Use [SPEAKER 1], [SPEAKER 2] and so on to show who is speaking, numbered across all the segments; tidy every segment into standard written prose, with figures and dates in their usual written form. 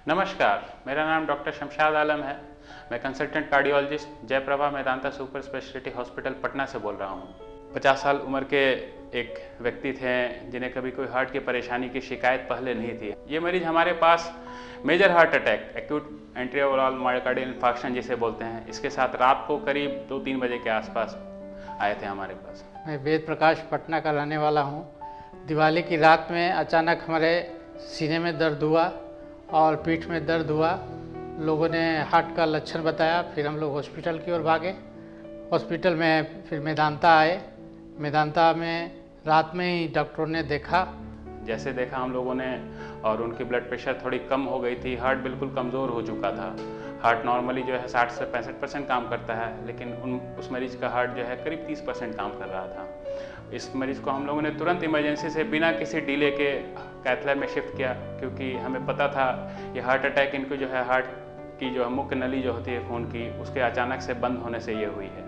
[SPEAKER 1] नमस्कार, मेरा नाम डॉक्टर शमशाद आलम है। मैं consultant cardiologist Jayprabha Medanta super speciality hospital Patna से बोल रहा हूँ। 50 साल उम्र के एक व्यक्ति थे जिन्हें कभी कोई हार्ट की परेशानी की शिकायत पहले नहीं थी। ये मरीज हमारे पास मेजर हार्ट अटैक, एक्यूट एंट्रियोवरल मायोकार्डियल इंफार्क्शन जिसे बोलते हैं, इसके साथ रात को करीब 2-3 बजे के आसपास आए थे हमारे पास।
[SPEAKER 2] मैं वेद प्रकाश पटना का रहने वाला हूँ। दिवाली की रात में अचानक हमारे सीने में दर्द हुआ और पीठ में दर्द हुआ। लोगों ने हार्ट का लक्षण बताया, फिर हम लोग हॉस्पिटल की ओर भागे। हॉस्पिटल में फिर मेदांता आए। मेदांता में रात में ही डॉक्टरों ने देखा।
[SPEAKER 1] जैसे देखा हम लोगों ने और उनकी ब्लड प्रेशर थोड़ी कम हो गई थी, हार्ट बिल्कुल कमज़ोर हो चुका था। हार्ट नॉर्मली जो है 60 से 65% काम करता है, लेकिन उस मरीज का हार्ट जो है करीब 30% काम कर रहा था। इस मरीज़ को हम लोगों ने तुरंत इमरजेंसी से बिना किसी डिले के कैथ लैब में शिफ्ट किया, क्योंकि हमें पता था ये हार्ट अटैक इनको जो है हार्ट की जो मुख्य नली जो होती है खून की, उसके अचानक से बंद होने से ये हुई है।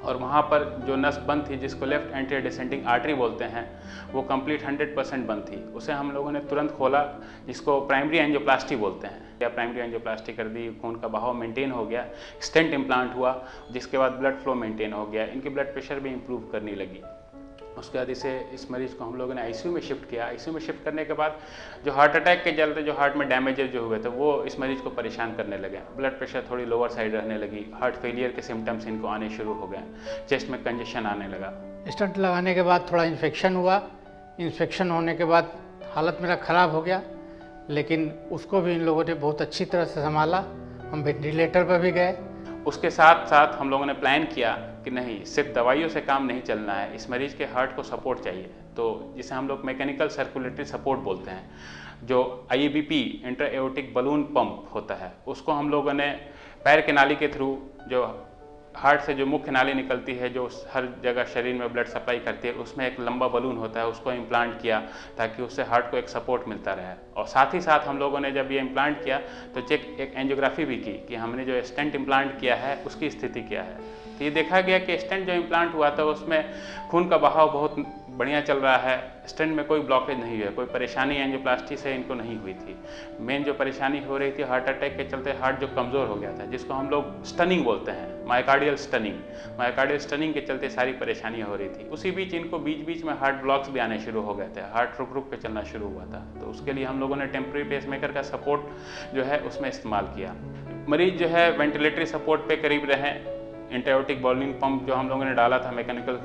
[SPEAKER 1] और वहाँ पर जो नस बंद थी, जिसको लेफ्ट एंटीरियर डिसेंडिंग आर्टरी बोलते हैं, वो कंप्लीट 100% बंद थी। उसे हम लोगों ने तुरंत खोला, जिसको प्राइमरी एंजियोप्लास्टी बोलते हैं। या प्राइमरी एंजियोप्लास्टी कर दी, खून का बहाव मेंटेन हो गया, स्टेंट इम्प्लांट हुआ, जिसके बाद ब्लड फ्लो मेंटेन हो गया, इनकी ब्लड प्रेशर भी इंप्रूव करने लगी। उसके बाद इस मरीज़ को हम लोगों ने आईसीयू में शिफ्ट किया। आईसीयू में शिफ्ट करने के बाद जो हार्ट अटैक के चलते जो हार्ट में डैमेजेस जो हुए थे, वो इस मरीज़ को परेशान करने लगे। ब्लड प्रेशर थोड़ी लोअर साइड रहने लगी, हार्ट फेलियर के सिम्टम्स इनको आने शुरू हो गए, चेस्ट में कंजेशन आने लगा।
[SPEAKER 2] स्टंट लगाने के बाद थोड़ा इन्फेक्शन हुआ। इन्फेक्शन होने के बाद हालत मेरा ख़राब हो गया, लेकिन उसको भी इन लोगों ने बहुत अच्छी तरह से संभाला। हम वेंटिलेटर पर भी गए।
[SPEAKER 1] उसके साथ साथ हम लोगों ने प्लान किया कि नहीं, सिर्फ दवाइयों से काम नहीं चलना है, इस मरीज़ के हार्ट को सपोर्ट चाहिए। तो जिसे हम लोग मैकेनिकल सर्कुलेटरी सपोर्ट बोलते हैं, जो IABP intra aortic balloon pump होता है, उसको हम लोगों ने पैर के नाली के थ्रू, जो हार्ट से जो मुख्य नाली निकलती है, जो हर जगह शरीर में ब्लड सप्लाई करती है, उसमें एक लंबा बलून होता है, उसको इम्प्लांट किया ताकि उससे हार्ट को एक सपोर्ट मिलता रहे। और साथ ही साथ हम लोगों ने जब ये इम्प्लांट किया तो एक एंजियोग्राफी भी की कि हमने जो स्टेंट इम्प्लांट किया है उसकी स्थिति क्या है। तो ये देखा गया कि स्टेंट जो इम्प्लांट हुआ था उसमें खून का बहाव बहुत बढ़िया चल रहा है, स्टेंट में कोई ब्लॉकेज नहीं हुआ, कोई परेशानी एंजियोप्लास्टी से इनको नहीं हुई थी। मेन जो परेशानी हो रही थी हार्ट अटैक के चलते, हार्ट जो कमज़ोर हो गया था, जिसको हम लोग स्टनिंग बोलते हैं, मायोकार्डियल स्टनिंग के चलते सारी परेशानियां हो रही थी। उसी बीच इनको बीच बीच में हार्ट ब्लॉक्स भी आने शुरू हो गए थे, हार्ट रुक रुक के चलना शुरू हुआ था। तो उसके लिए हम लोगों ने टेम्परेरी पेसमेकर का सपोर्ट जो है उसमें इस्तेमाल किया। मरीज जो है वेंटिलेटरी सपोर्ट पे करीब रहे। इंट्रायोटिक बॉलिंग पंप जो हम लोगों ने डाला था मैकेनिकल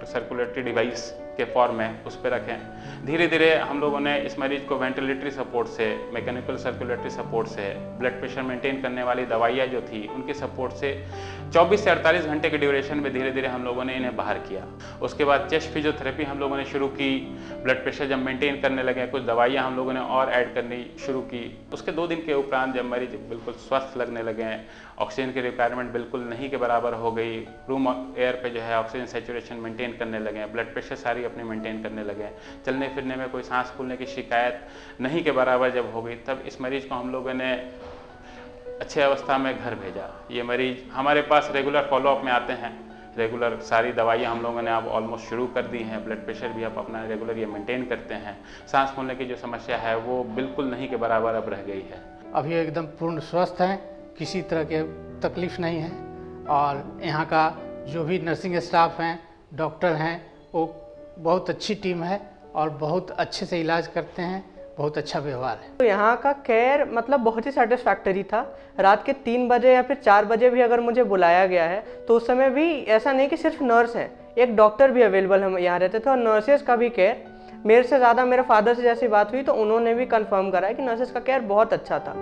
[SPEAKER 1] सर्कुलेटरी डिवाइस के फॉर्म में, उस पर रखें। धीरे धीरे हम लोगों ने इस मरीज को वेंटिलेटरी सपोर्ट से, मैकेनिकल सर्कुलेटरी सपोर्ट से, ब्लड प्रेशर मेंटेन करने वाली दवाइयाँ जो थी उनके सपोर्ट से 24 से 48 घंटे के ड्यूरेशन में धीरे धीरे हम लोगों ने इन्हें बाहर किया। उसके बाद चेस्ट फिजियोथेरेपी हम लोगों ने शुरू की। ब्लड प्रेशर जब मेंटेन करने लगे, कुछ दवाइयाँ हम लोगों ने और ऐड करनी शुरू की। उसके 2 दिन के उपरांत जब मरीज बिल्कुल स्वस्थ लगने लगे, ऑक्सीजन की रिक्वायरमेंट बिल्कुल नहीं के बराबर हो गई, रूम एयर पे जो है ऑक्सीजन सैचुरेशन मेंटेन करने लगे, ब्लड प्रेशर सारी अपनी मेंटेन करने लगे, चलने फिरने में कोई सांस फूलने की शिकायत नहीं के बराबर जब हो गई, तब इस मरीज को हम लोगों ने अच्छे अवस्था में घर भेजा। ये मरीज हमारे पास रेगुलर फॉलोअप में आते हैं, रेगुलर सारी दवाइयाँ हम लोगों ने अब ऑलमोस्ट शुरू कर दी हैं। ब्लड प्रेशर भी आप अपना रेगुलर ये मेंटेन करते हैं। सांस फूलने की जो समस्या है वो बिल्कुल नहीं के बराबर अब रह गई है।
[SPEAKER 2] अभी एकदम पूर्ण स्वस्थ हैं, किसी तरह के तकलीफ नहीं है। और यहाँ का जो भी नर्सिंग स्टाफ हैं, डॉक्टर हैं, वो बहुत अच्छी टीम है और बहुत अच्छे से इलाज करते हैं, बहुत अच्छा व्यवहार है।
[SPEAKER 3] तो यहाँ का केयर मतलब बहुत ही सेटिस्फैक्टरी था। रात के 3 बजे या फिर 4 बजे भी अगर मुझे बुलाया गया है तो उस समय भी ऐसा नहीं कि सिर्फ नर्स हैं, एक डॉक्टर भी अवेलेबल हम यहाँ रहते थे। और नर्सेज का भी केयर, मेरे से ज़्यादा मेरे फादर से जैसी बात हुई तो उन्होंने भी कंफर्म करा है कि नर्सेज का केयर बहुत अच्छा था।